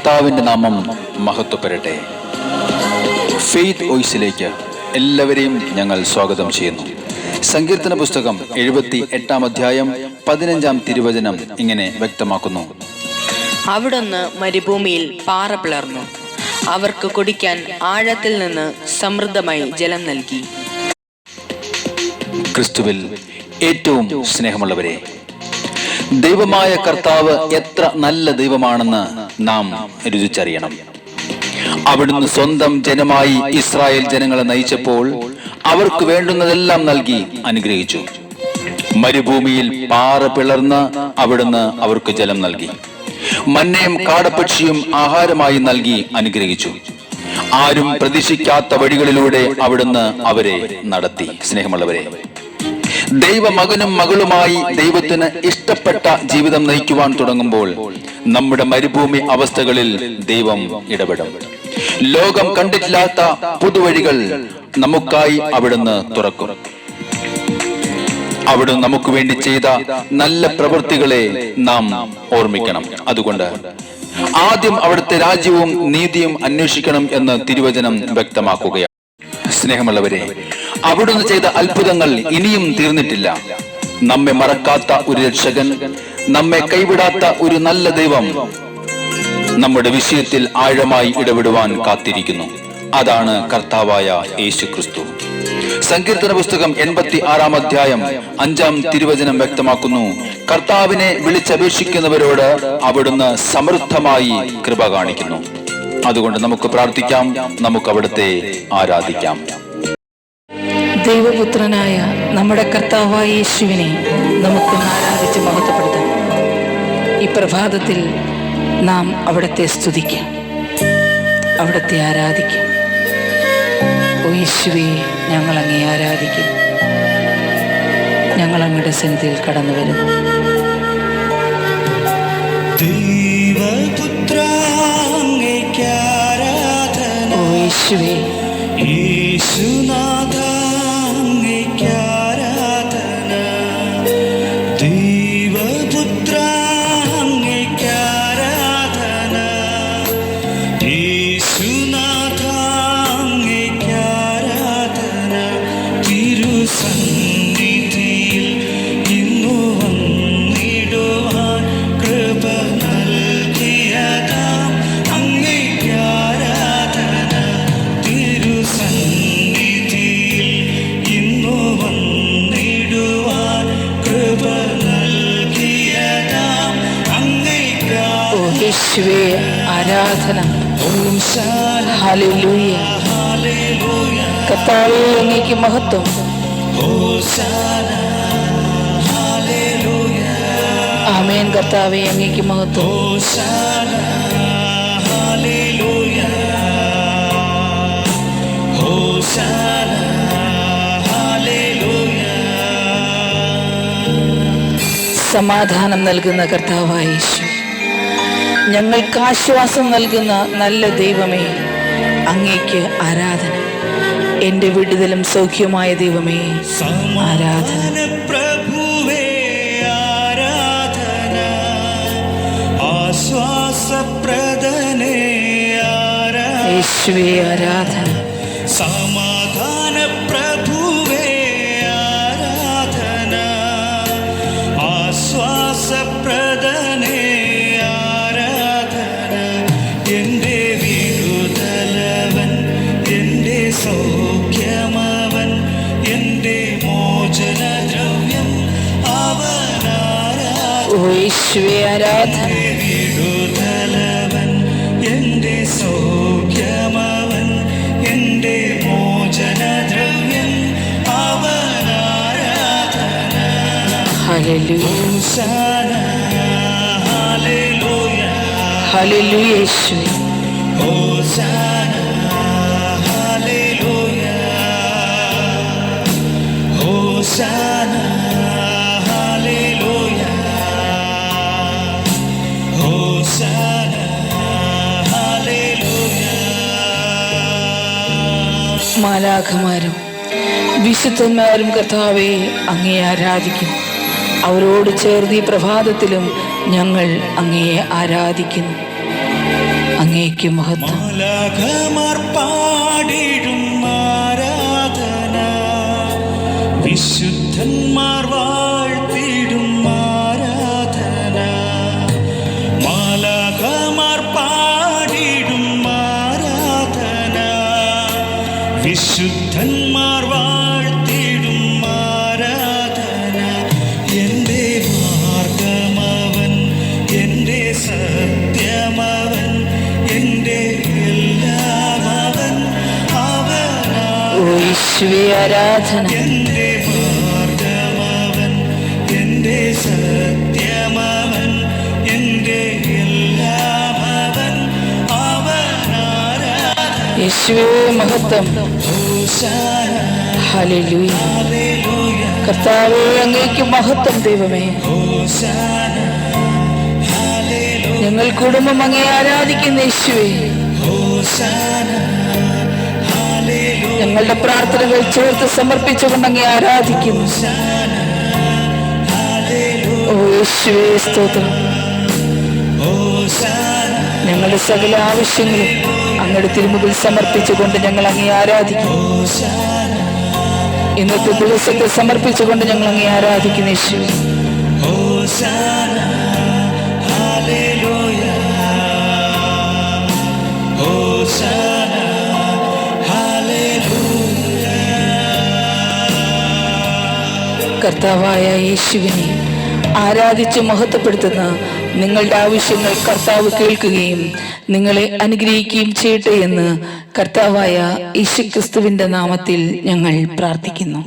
കർത്താവിൻ്റെ നാമം മഹത്വപ്പെടട്ടെ. ഫെയ്ത്ത് വോയിസിലേക്ക് എല്ലാവരെയും ഞങ്ങൾ സ്വാഗതം ചെയ്യുന്നു. സങ്കീർത്തന പുസ്തകം 78 അധ്യായം 15 തിരുവചനം ഇങ്ങനെ വ്യക്തമാക്കുന്നു: അവിടുന്ന് മരുഭൂമിയിൽ പാറ പിളർന്നു, അവർക്ക് കുടിക്കാൻ ആഴത്തിൽ നിന്ന് സമൃദ്ധമായി ജലം നൽകി. ക്രിസ്തുവിൽ ഏറ്റവും സ്നേഹമുള്ളവരെ, ദൈവമായ കർത്താവ് എത്ര നല്ല ദൈവമാണെന്ന് നാം രുചിച്ചറിയണം. അവിടുന്ന് സ്വന്തം ജനമായി ഇസ്രായേൽ ജനങ്ങളെ നയിച്ചപ്പോൾ അവർക്ക് വേണ്ടുന്നതെല്ലാം നൽകി അനുഗ്രഹിച്ചു. മരുഭൂമിയിൽ പാറ പിളർന്ന് അവിടുന്ന് അവർക്ക് ജലം നൽകി. മന്നയും കാടപ്പക്ഷിയും ആഹാരമായി നൽകി അനുഗ്രഹിച്ചു. ആരും പ്രതീക്ഷിക്കാത്ത വഴികളിലൂടെ അവിടുന്ന് അവരെ നടത്തി. സ്നേഹമുള്ളവരെ, ദൈവമകനും മകളുമായി ദൈവത്തിന് ഇഷ്ടപ്പെട്ട ജീവിതം നയിക്കുവാൻ തുടങ്ങുമ്പോൾ നമ്മുടെ മരുഭൂമി അവസ്ഥകളിൽ ദൈവം ഇടപെടും. ലോകം കണ്ടിട്ടില്ലാത്ത പുതുവഴികൾ നമുക്കായി അവിടുന്ന് തുറക്കും. അവിടുന്ന് നമുക്ക് വേണ്ടി ചെയ്ത നല്ല പ്രവൃത്തികളെ നാം ഓർമ്മിക്കണം. അതുകൊണ്ട് ആദ്യം അവിടുത്തെ രാജ്യവും നീതിയും അന്വേഷിക്കണം എന്ന് തിരുവചനം വ്യക്തമാക്കുകയാണ്. സ്നേഹമുള്ളവരെ, അവിടുന്ന് ചെയ്ത അത്ഭുതങ്ങൾ ഇനിയും തീർന്നിട്ടില്ല. നമ്മെ മറക്കാത്ത ഒരു രക്ഷകൻ, നമ്മെ കൈവിടാത്ത ഒരു നല്ല ദൈവം നമ്മുടെ വിഷയത്തിൽ ആഴമായി ഇടപെടുവാൻ കാത്തിരിക്കുന്നു. അതാണ് കർത്താവായ യേശു ക്രിസ്തു. സങ്കീർത്തന പുസ്തകം 86 അധ്യായം 5 തിരുവചനം വ്യക്തമാക്കുന്നു: കർത്താവിനെ വിളിച്ചപേക്ഷിക്കുന്നവരോട് അവിടുന്ന് സമൃദ്ധമായി കൃപ കാണിക്കുന്നു. അതുകൊണ്ട് നമുക്ക് പ്രാർത്ഥിക്കാം, നമുക്ക് അവിടുത്തെ ആരാധിക്കാം. ദൈവപുത്രനായ നമ്മുടെ കർത്താവായ യേശുവിനെ നമുക്ക് ആരാധിച്ച് മഹത്വപ്പെടുത്താം. ഈ പ്രഭാതത്തിൽ നാം അവിടുത്തെ സ്തുതിക്കാം, അവിടുത്തെ ആരാധിക്കാം. ഓ യേശുവേ, ഞങ്ങൾ അങ്ങേ ആരാധിക്കുന്നു. ഞങ്ങൾ അങ്ങയുടെ സന്നിധിയിൽ കടന്നു വരുന്നു. ഓ യേശുവേ, യേശുനാഥ അങ്ങേക്കാരാധന, ദൈവപുത്ര അങ്ങേക്കാരാധന, യേശുനാഥ അങ്ങേക്കാരാധന. തിരുസന്നിധിയിൽ ഇന്നു വന്നിടുവാൻ കൃപ നൽകിയതാം അങ്ങേക്കാരാധന. തിരുസന്നിധിയിൽ ഇന്നു വന്നിടുവാൻ കൃപ നൽകിയതാം അങ്ങേക്കാരാധന. ഓ യേശുവേ, ആരാധന. ഹല്ലേലൂയ. കർത്താവേ, അങ്ങേക്ക് മഹത്വം. ആമേൻ. കർത്താവേ, അങ്ങേക്ക് മഹത്വം. സമാധാനം നൽകുന്ന കർത്താവായ യേശു, ഞങ്ങൾക്ക് ആശ്വാസം നൽകുന്ന നല്ല ദൈവമേ, അങ്ങേക്ക് ആരാധന. എൻ്റെ വിടുതലും സൗഖ്യമായ ദൈവമേ, ആരാധന. പ്രഭുവേ ആരാധന, ആശ്വാസപ്രദനേ ആരാധന, യേശുവേ ആരാധന. സമാധാന പ്രഭുവേ ആരാധന, ആശ്വാസപ്രദനേ ആരാധന. എൻ്റെ വിടുതലവൻ, എൻ്റെ സൗഖ്യമവൻ, എൻ്റെ മോചനദ്രവ്യം അവനാരാധന. ഓ യേശുവേ ആരാധന. വിടുതലവൻ, എൻ്റെ സൗഖ്യമവൻ, എൻ്റെ മോചനദ്രവ്യം അവനാരാധന. ഹല്ലേലൂയ. ഹോശാന, ഹല്ലേലൂയ, ഹല്ലേലൂയ യേശുവേ. ഹോശാന, ഹല്ലേലൂയ, ഹോശാന, ഹല്ലേലൂയ, ഹോശാന, ഹല്ലേലൂയ. മാലാഖമാരും വിശുദ്ധന്മാരും കർത്താവേ, അങ്ങേ ആരാധിക്കും. അവരോട് ചേർന്ന് ഈ പ്രഭാതത്തിലും ഞങ്ങൾ അങ്ങയെ ആരാധിക്കുന്നു. അങ്ങേക്ക് മഹത്വം. മാലാഖമാർ പാടിടും ആരാധന, വിശുദ്ധന്മാർ വാഴ്ത്തിടും ആരാധന. മാലാഖമാർ പാടിടും ആരാധന, വിശുദ്ധന്മാർ വാഴ്ത്തിടും ആരാധന. എൻ്റെ മാർഗമവൻ, എൻ്റെ സത്യമവൻ, എൻ്റെ എല്ലാമവൻ, അവനാ. ഓ യേശുവേ ആരാധന. എൻ്റെ മാർഗമവൻ, എൻ്റെ സത്യമവൻ, എൻ്റെ എല്ലാമവൻ, അവനാരാധന. യേശുവേ മഹത്വം. ഹോശാന, ഹല്ലേലൂയ. ഹല്ലേലൂയ, കർത്താവേ അങ്ങേക്ക് മഹത്വം. ദൈവമേ, ഹോശാന, ഹല്ലേലൂയ, ഞങ്ങൾ കുടുംബം അങ്ങേ ആരാധിക്കുന്ന യേശുവേ. ഹോശാന, ഹല്ലേലൂയ, ഞങ്ങളുടെ പ്രാർത്ഥനകൾ ചേർത്ത് സമർപ്പിച്ചുകൊണ്ട് അങ്ങേ ആരാധിക്കുന്നു. ഓ യേശുവേ സ്തോത്രം. ഹോശാന, ഞങ്ങളുടെ സകല ആവശ്യങ്ങളും അങ്ങയുടെ തിരുമുമ്പിൽ സമർപ്പിച്ചുകൊണ്ട് ഞങ്ങൾ അങ്ങേ ആരാധിക്കുന്നു. ഹോശാന, ഇന്നത്തെ ദിവസത്തെ സമർപ്പിച്ചുകൊണ്ട് ഞങ്ങൾ അങ്ങേ ആരാധിക്കുന്ന യേശുവേ. ഹോശാന, ഹല്ലേലൂയ, ഹോശാന, ഹല്ലേലൂയ. കർത്താവായ യേശുവിനെ ആരാധിച്ച് മഹത്വപ്പെടുത്തുന്ന നിങ്ങളുടെ ആവശ്യങ്ങൾ കർത്താവ് കേൾക്കുകയും നിങ്ങളെ അനുഗ്രഹിക്കുകയും ചെയ്യട്ടെ എന്ന് കർത്താവായ യേശുക്രിസ്തുവിന്റെ നാമത്തിൽ ഞങ്ങൾ പ്രാർത്ഥിക്കുന്നു.